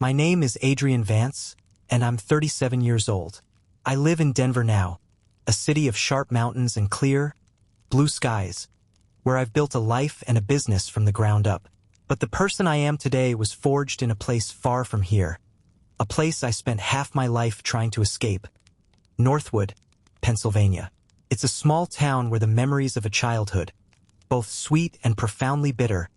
My name is Adrian Vance, and I'm 37 years old. I live in Denver now, a city of sharp mountains and clear, blue skies, where I've built a life and a business from the ground up. But the person I am today was forged in a place far from here, a place I spent half my life trying to escape. Northwood, Pennsylvania. It's a small town where the memories of a childhood, both sweet and profoundly bitter,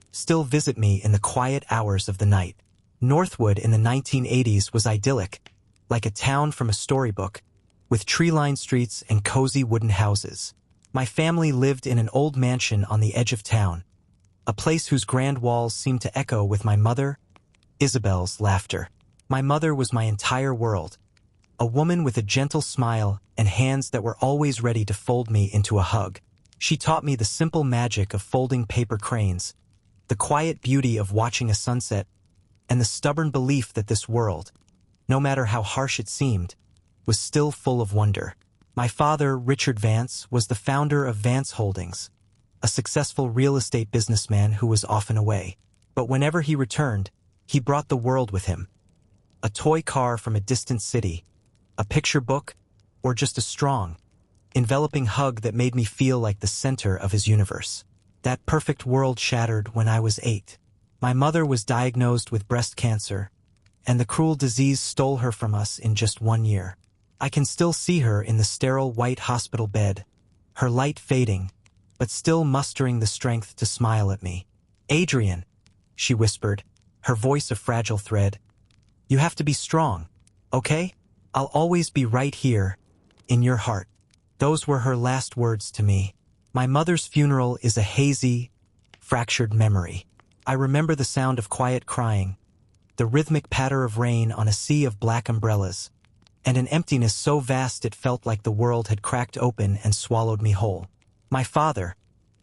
still visit me in the quiet hours of the night. Northwood in the 1980s was idyllic, like a town from a storybook, with tree-lined streets and cozy wooden houses. My family lived in an old mansion on the edge of town, a place whose grand walls seemed to echo with my mother, Isabel's, laughter. My mother was my entire world, a woman with a gentle smile and hands that were always ready to fold me into a hug. She taught me the simple magic of folding paper cranes, the quiet beauty of watching a sunset, and the stubborn belief that this world, no matter how harsh it seemed, was still full of wonder. My father, Richard Vance, was the founder of Vance Holdings, a successful real estate businessman who was often away. But whenever he returned, he brought the world with him. A toy car from a distant city, a picture book, or just a strong, enveloping hug that made me feel like the center of his universe. That perfect world shattered when I was 8. My mother was diagnosed with breast cancer, and the cruel disease stole her from us in just 1 year. I can still see her in the sterile white hospital bed, her light fading, but still mustering the strength to smile at me. "Adrian," she whispered, her voice a fragile thread. "You have to be strong, okay? I'll always be right here, in your heart." Those were her last words to me. My mother's funeral is a hazy, fractured memory. I remember the sound of quiet crying, the rhythmic patter of rain on a sea of black umbrellas, and an emptiness so vast it felt like the world had cracked open and swallowed me whole. My father,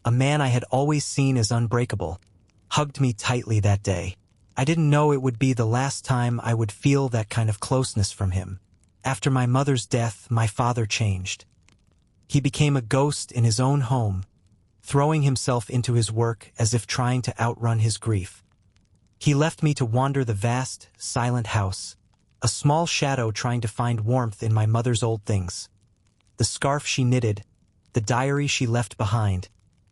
a man I had always seen as unbreakable, hugged me tightly that day. I didn't know it would be the last time I would feel that kind of closeness from him. After my mother's death, my father changed. He became a ghost in his own home, throwing himself into his work as if trying to outrun his grief. He left me to wander the vast, silent house, a small shadow trying to find warmth in my mother's old things. The scarf she knitted, the diary she left behind,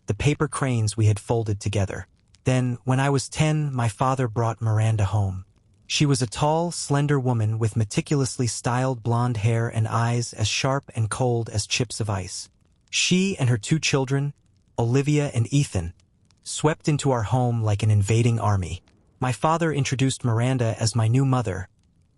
the paper cranes we had folded together. Then, when I was 10, my father brought Miranda home. She was a tall, slender woman with meticulously styled blonde hair and eyes as sharp and cold as chips of ice. She and her 2 children, Olivia and Ethan, swept into our home like an invading army. My father introduced Miranda as my new mother,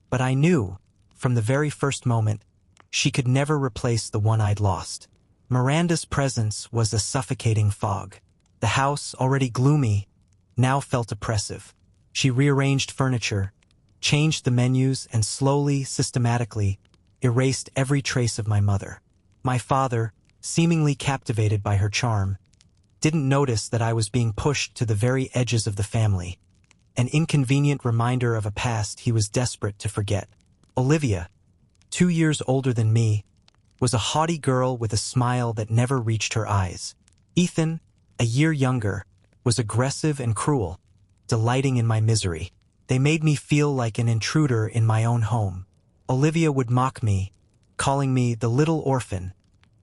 but I knew, from the very first moment, she could never replace the one I'd lost. Miranda's presence was a suffocating fog. The house, already gloomy, now felt oppressive. She rearranged furniture, changed the menus, and slowly, systematically, erased every trace of my mother. My father, seemingly captivated by her charm, didn't notice that I was being pushed to the very edges of the family, an inconvenient reminder of a past he was desperate to forget. Olivia, 2 years older than me, was a haughty girl with a smile that never reached her eyes. Ethan, a year younger, was aggressive and cruel, delighting in my misery. They made me feel like an intruder in my own home. Olivia would mock me, calling me the little orphan,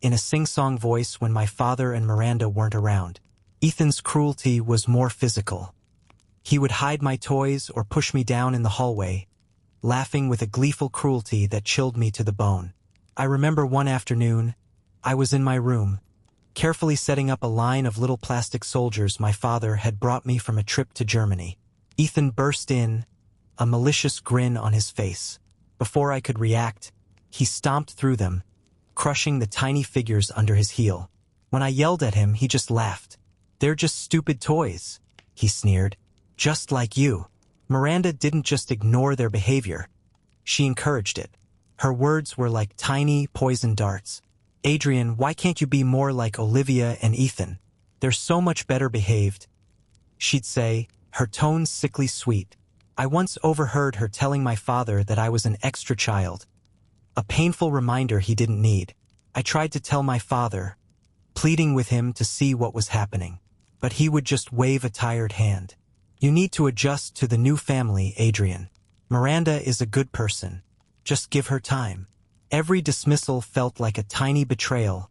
in a sing-song voice when my father and Miranda weren't around. Ethan's cruelty was more physical. He would hide my toys or push me down in the hallway, laughing with a gleeful cruelty that chilled me to the bone. I remember one afternoon, I was in my room, carefully setting up a line of little plastic soldiers my father had brought me from a trip to Germany. Ethan burst in, a malicious grin on his face. Before I could react, he stomped through them, crushing the tiny figures under his heel. When I yelled at him, he just laughed. "They're just stupid toys," he sneered. "Just like you." Miranda didn't just ignore their behavior. She encouraged it. Her words were like tiny, poison darts. "Adrian, why can't you be more like Olivia and Ethan? They're so much better behaved," she'd say, her tone sickly sweet. I once overheard her telling my father that I was an extra child, a painful reminder he didn't need. I tried to tell my father, pleading with him to see what was happening, but he would just wave a tired hand. "You need to adjust to the new family, Adrian. Miranda is a good person. Just give her time. Every dismissal felt like a tiny betrayal,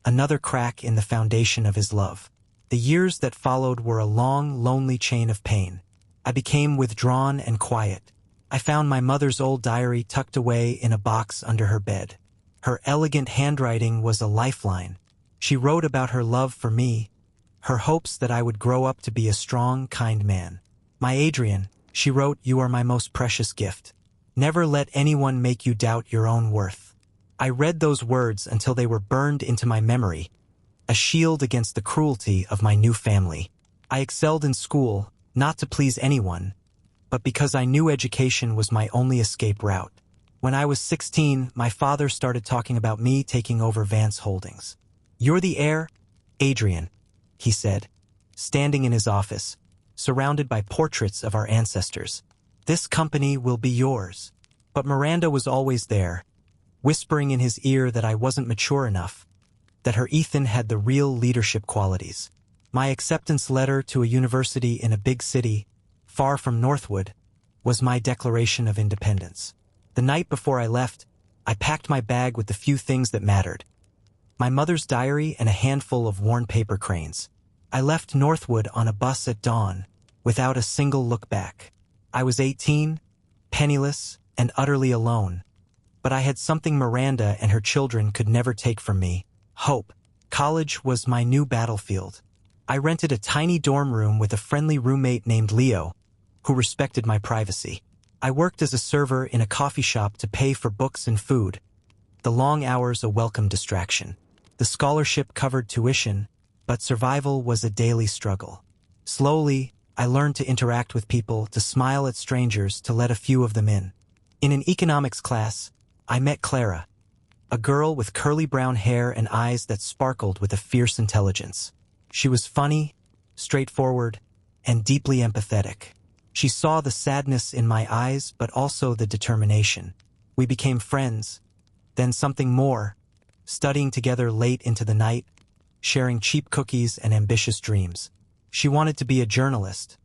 another crack in the foundation of his love. The years that followed were a long, lonely chain of pain. I became withdrawn and quiet. I found my mother's old diary tucked away in a box under her bed. Her elegant handwriting was a lifeline. She wrote about her love for me, her hopes that I would grow up to be a strong, kind man. My Adrian, she wrote, you are my most precious gift. Never let anyone make you doubt your own worth. I read those words until they were burned into my memory, a shield against the cruelty of my new family. I excelled in school, not to please anyone, but because I knew education was my only escape route. When I was 16, my father started talking about me taking over Vance Holdings. You're the heir, Adrian, he said, standing in his office, surrounded by portraits of our ancestors. This company will be yours. But Miranda was always there, whispering in his ear that I wasn't mature enough, that her Ethan had the real leadership qualities. My acceptance letter to a university in a big city, far from Northwood, was my declaration of independence. The night before I left, I packed my bag with the few things that mattered. My mother's diary and a handful of worn paper cranes. I left Northwood on a bus at dawn, without a single look back. I was 18, penniless, and utterly alone. But I had something Miranda and her children could never take from me: hope. College was my new battlefield. I rented a tiny dorm room with a friendly roommate named Leo, who respected my privacy. I worked as a server in a coffee shop to pay for books and food, the long hours a welcome distraction. The scholarship covered tuition, but survival was a daily struggle. Slowly, I learned to interact with people, to smile at strangers, to let a few of them in. In an economics class, I met Clara, a girl with curly brown hair and eyes that sparkled with a fierce intelligence. She was funny, straightforward, and deeply empathetic. She saw the sadness in my eyes, but also the determination. We became friends, then something more, studying together late into the night, sharing cheap cookies and ambitious dreams. She wanted to be a journalist.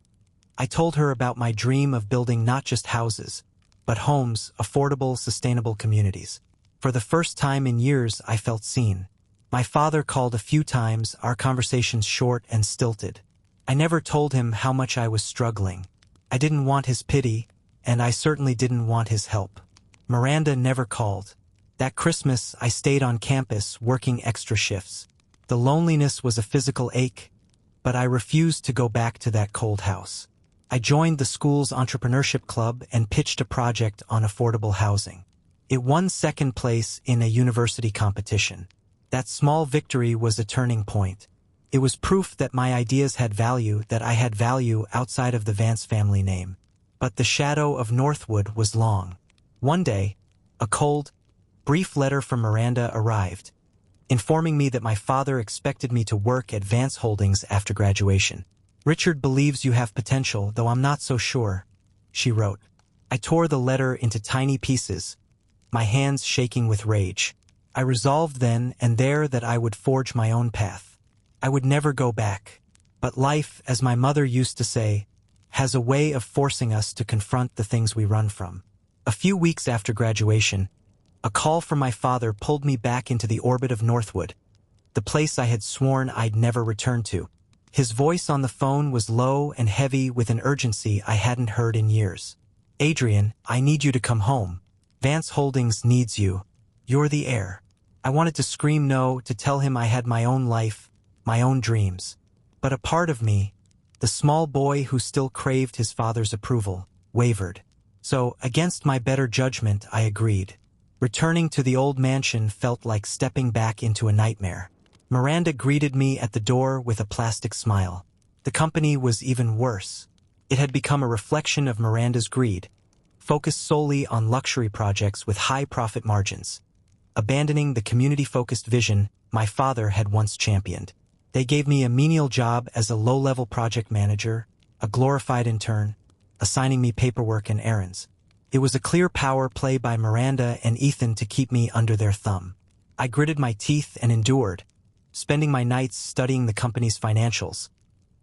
I told her about my dream of building not just houses, but homes, affordable, sustainable communities. For the first time in years, I felt seen. My father called a few times, our conversations short and stilted. I never told him how much I was struggling. I didn't want his pity, and I certainly didn't want his help. Miranda never called. That Christmas, I stayed on campus, working extra shifts. The loneliness was a physical ache, but I refused to go back to that cold house. I joined the school's entrepreneurship club and pitched a project on affordable housing. It won second place in a university competition. That small victory was a turning point. It was proof that my ideas had value, that I had value outside of the Vance family name. But the shadow of Northwood was long. One day, a cold, brief letter from Miranda arrived, informing me that my father expected me to work at Vance Holdings after graduation. Richard believes you have potential, though I'm not so sure, she wrote. I tore the letter into tiny pieces, my hands shaking with rage. I resolved then and there that I would forge my own path. I would never go back. But life, as my mother used to say, has a way of forcing us to confront the things we run from. A few weeks after graduation, a call from my father pulled me back into the orbit of Northwood, the place I had sworn I'd never return to. His voice on the phone was low and heavy with an urgency I hadn't heard in years. Adrian, I need you to come home. Vance Holdings needs you. You're the heir. I wanted to scream no, to tell him I had my own life, my own dreams. But a part of me, the small boy who still craved his father's approval, wavered. So, against my better judgment, I agreed. Returning to the old mansion felt like stepping back into a nightmare. Miranda greeted me at the door with a plastic smile. The company was even worse. It had become a reflection of Miranda's greed, focused solely on luxury projects with high profit margins, abandoning the community-focused vision my father had once championed. They gave me a menial job as a low-level project manager, a glorified intern, assigning me paperwork and errands. It was a clear power play by Miranda and Ethan to keep me under their thumb. I gritted my teeth and endured, spending my nights studying the company's financials,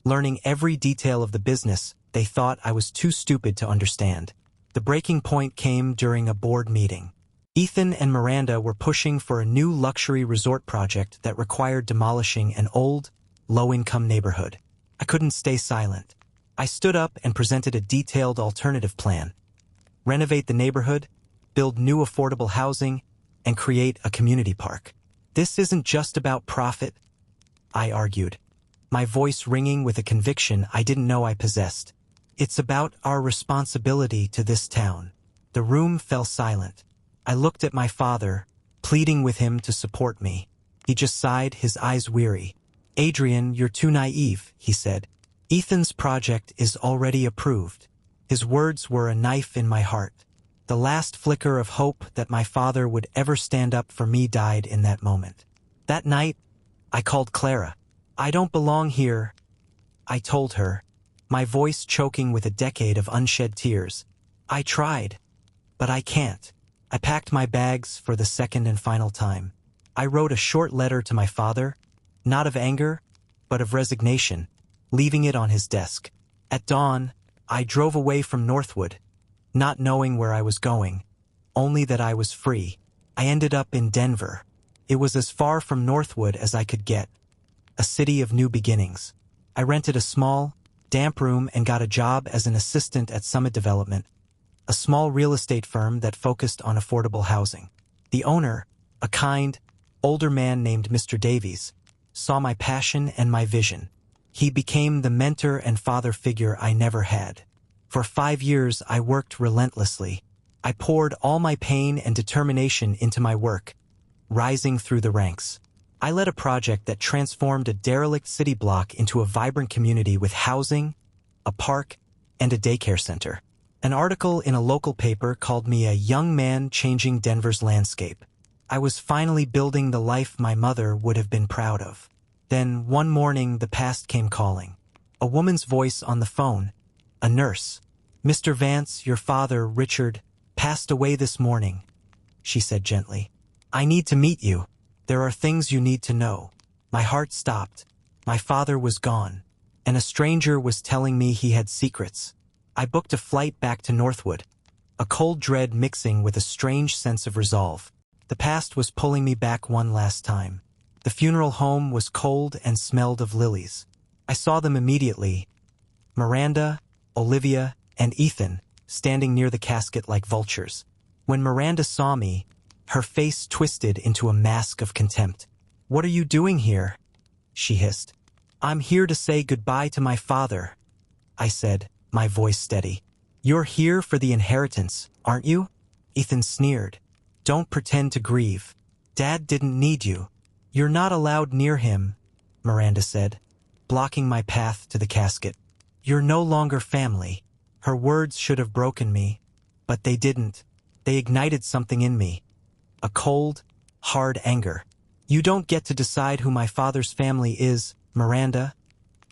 learning every detail of the business they thought I was too stupid to understand. The breaking point came during a board meeting. Ethan and Miranda were pushing for a new luxury resort project that required demolishing an old, low-income neighborhood. I couldn't stay silent. I stood up and presented a detailed alternative plan. Renovate the neighborhood, build new affordable housing, and create a community park. This isn't just about profit, I argued, my voice ringing with a conviction I didn't know I possessed. It's about our responsibility to this town. The room fell silent. I looked at my father, pleading with him to support me. He just sighed, his eyes weary. Adrian, you're too naive, he said. Ethan's project is already approved. His words were a knife in my heart. The last flicker of hope that my father would ever stand up for me died in that moment. That night, I called Clara. I don't belong here, I told her, my voice choking with a decade of unshed tears. I tried, but I can't. I packed my bags for the second and final time. I wrote a short letter to my father, not of anger, but of resignation, leaving it on his desk. At dawn, I drove away from Northwood, not knowing where I was going, only that I was free. I ended up in Denver. It was as far from Northwood as I could get, a city of new beginnings. I rented a small, damp room and got a job as an assistant at Summit Development, a small real estate firm that focused on affordable housing. The owner, a kind, older man named Mr. Davies, saw my passion and my vision. He became the mentor and father figure I never had. For 5 years, I worked relentlessly. I poured all my pain and determination into my work, rising through the ranks. I led a project that transformed a derelict city block into a vibrant community with housing, a park, and a daycare center. An article in a local paper called me a young man changing Denver's landscape. I was finally building the life my mother would have been proud of. Then, one morning, the past came calling. A woman's voice on the phone, a nurse. Mr. Vance, your father, Richard, passed away this morning, she said gently. I need to meet you. There are things you need to know. My heart stopped. My father was gone, and a stranger was telling me he had secrets. I booked a flight back to Northwood, a cold dread mixing with a strange sense of resolve. The past was pulling me back one last time. The funeral home was cold and smelled of lilies. I saw them immediately. Miranda, Olivia, and Ethan, standing near the casket like vultures. When Miranda saw me, her face twisted into a mask of contempt. What are you doing here? She hissed. I'm here to say goodbye to my father, I said, my voice steady. You're here for the inheritance, aren't you? Ethan sneered. Don't pretend to grieve. Dad didn't need you. You're not allowed near him, Miranda said, blocking my path to the casket. You're no longer family. Her words should have broken me, but they didn't. They ignited something in me. A cold, hard anger. You don't get to decide who my father's family is, Miranda,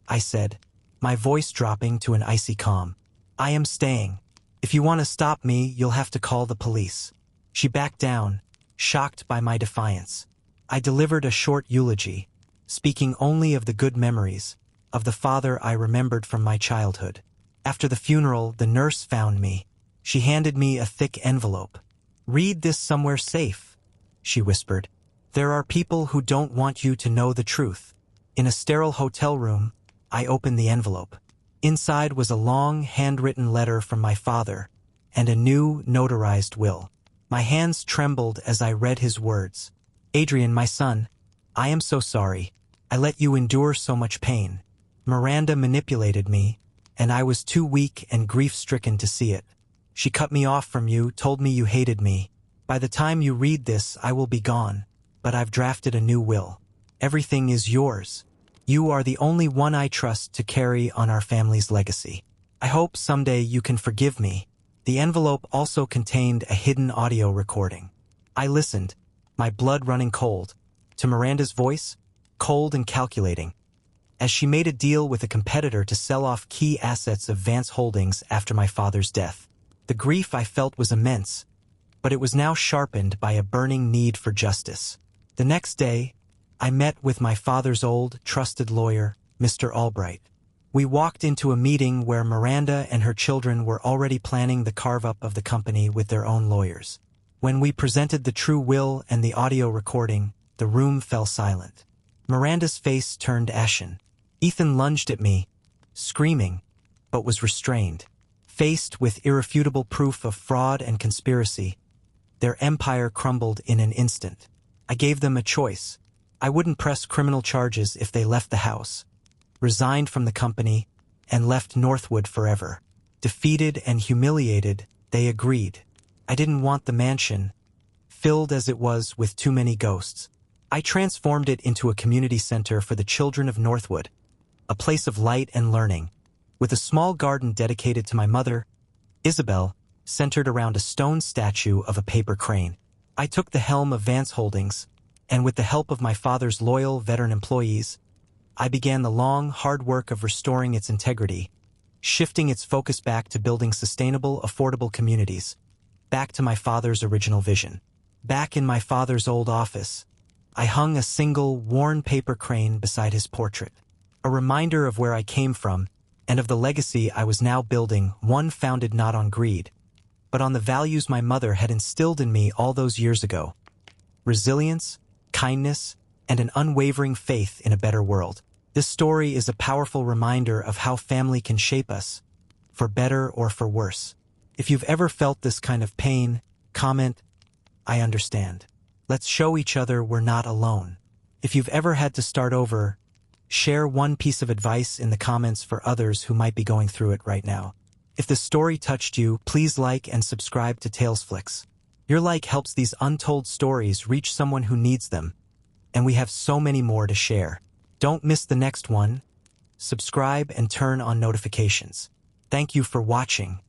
I said, my voice dropping to an icy calm. I am staying. If you want to stop me, you'll have to call the police. She backed down, shocked by my defiance. I delivered a short eulogy, speaking only of the good memories, of the father I remembered from my childhood. After the funeral, the nurse found me. She handed me a thick envelope. Read this somewhere safe, she whispered. There are people who don't want you to know the truth. In a sterile hotel room, I opened the envelope. Inside was a long, handwritten letter from my father, and a new, notarized will. My hands trembled as I read his words. Adrian, my son, I am so sorry. I let you endure so much pain. Miranda manipulated me, and I was too weak and grief-stricken to see it. She cut me off from you, told me you hated me. By the time you read this, I will be gone, but I've drafted a new will. Everything is yours. You are the only one I trust to carry on our family's legacy. I hope someday you can forgive me. The envelope also contained a hidden audio recording. I listened, my blood running cold, to Miranda's voice, cold and calculating, as she made a deal with a competitor to sell off key assets of Vance Holdings after my father's death. The grief I felt was immense, but it was now sharpened by a burning need for justice. The next day, I met with my father's old, trusted lawyer, Mr. Albright. We walked into a meeting where Miranda and her children were already planning the carve-up of the company with their own lawyers. When we presented the true will and the audio recording, the room fell silent. Miranda's face turned ashen. Ethan lunged at me, screaming, but was restrained. Faced with irrefutable proof of fraud and conspiracy, their empire crumbled in an instant. I gave them a choice. I wouldn't press criminal charges if they left the house, resigned from the company, and left Northwood forever. Defeated and humiliated, they agreed. I didn't want the mansion, filled as it was with too many ghosts. I transformed it into a community center for the children of Northwood, a place of light and learning, with a small garden dedicated to my mother, Isabel, centered around a stone statue of a paper crane. I took the helm of Vance Holdings, and with the help of my father's loyal veteran employees, I began the long, hard work of restoring its integrity, shifting its focus back to building sustainable, affordable communities, back to my father's original vision. Back in my father's old office, I hung a single, worn paper crane beside his portrait, a reminder of where I came from and of the legacy I was now building, one founded not on greed, but on the values my mother had instilled in me all those years ago: resilience, kindness, and an unwavering faith in a better world. This story is a powerful reminder of how family can shape us, for better or for worse. If you've ever felt this kind of pain, comment, "I understand." Let's show each other we're not alone. If you've ever had to start over, share one piece of advice in the comments for others who might be going through it right now. If the story touched you, please like and subscribe to TalesFlix. Your like helps these untold stories reach someone who needs them, and we have so many more to share. Don't miss the next one. Subscribe and turn on notifications. Thank you for watching.